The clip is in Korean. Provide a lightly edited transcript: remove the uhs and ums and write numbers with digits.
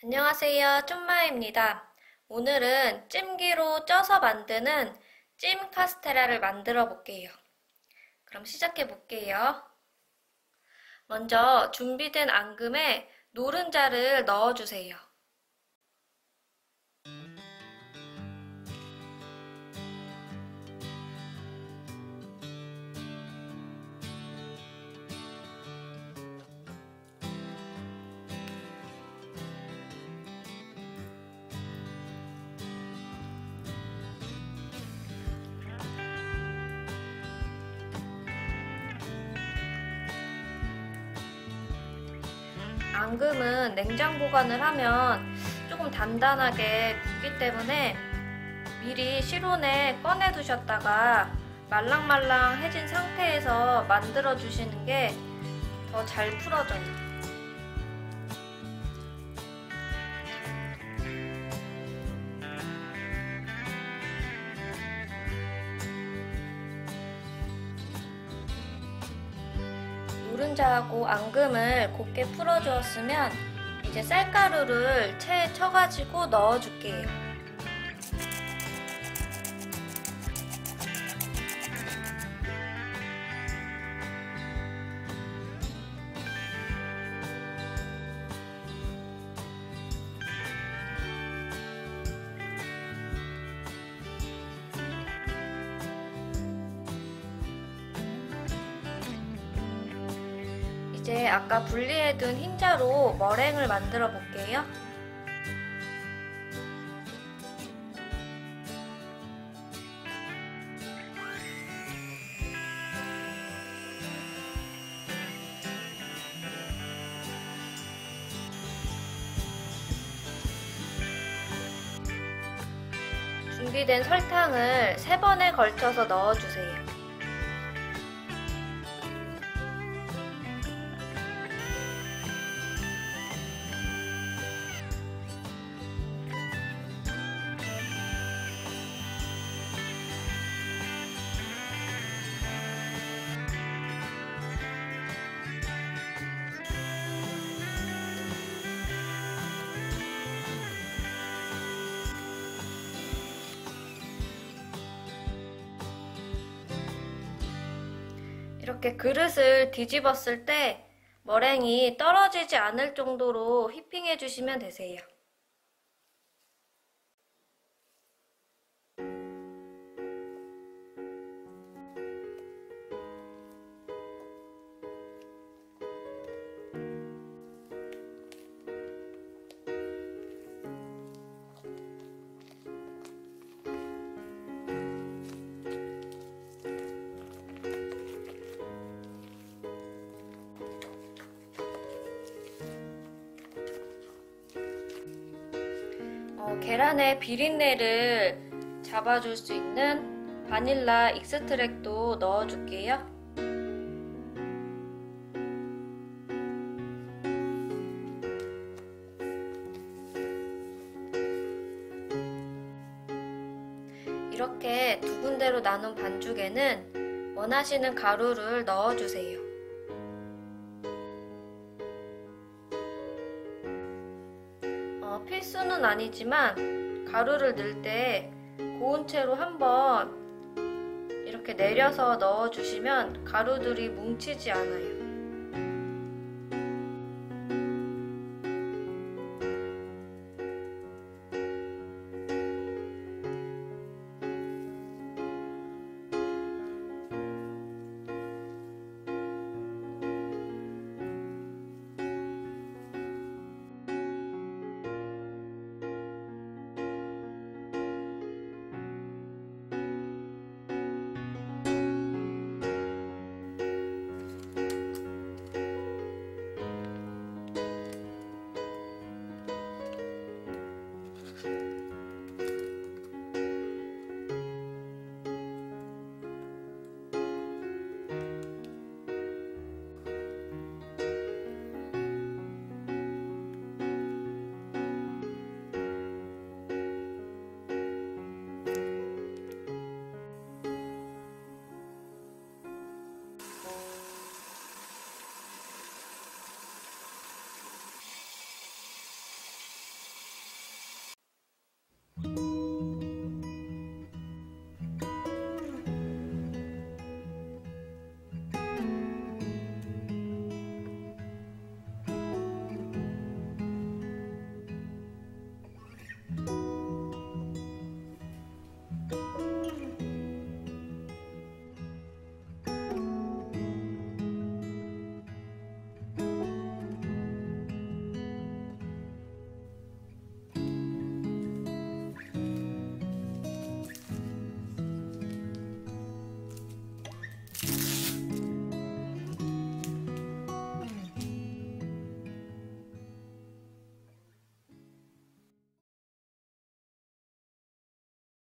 안녕하세요, 쫌마입니다. 오늘은 찜기로 쪄서 만드는 찜 카스테라를 만들어 볼게요. 그럼 시작해 볼게요. 먼저 준비된 앙금에 노른자를 넣어주세요. 앙금은 냉장 보관을 하면 조금 단단하게 굳기 때문에 미리 실온에 꺼내 두셨다가 말랑말랑해진 상태에서 만들어 주시는 게 더 잘 풀어져요. 노른자하고 앙금을 곱게 풀어주었으면 이제 쌀가루를 체에 쳐가지고 넣어줄게요. 이제 아까 분리해둔 흰자로 머랭을 만들어 볼게요. 준비된 설탕을 3번에 걸쳐서 넣어주세요. 이렇게 그릇을 뒤집었을 때 머랭이 떨어지지 않을 정도로 휘핑해 주시면 되세요. 계란의 비린내를 잡아줄 수 있는 바닐라 익스트랙도 넣어줄게요. 이렇게 두 군데로 나눈 반죽에는 원하시는 가루를 넣어주세요. 필수는 아니지만 가루를 넣을 때 고운 채로 한번 이렇게 내려서 넣어주시면 가루들이 뭉치지 않아요.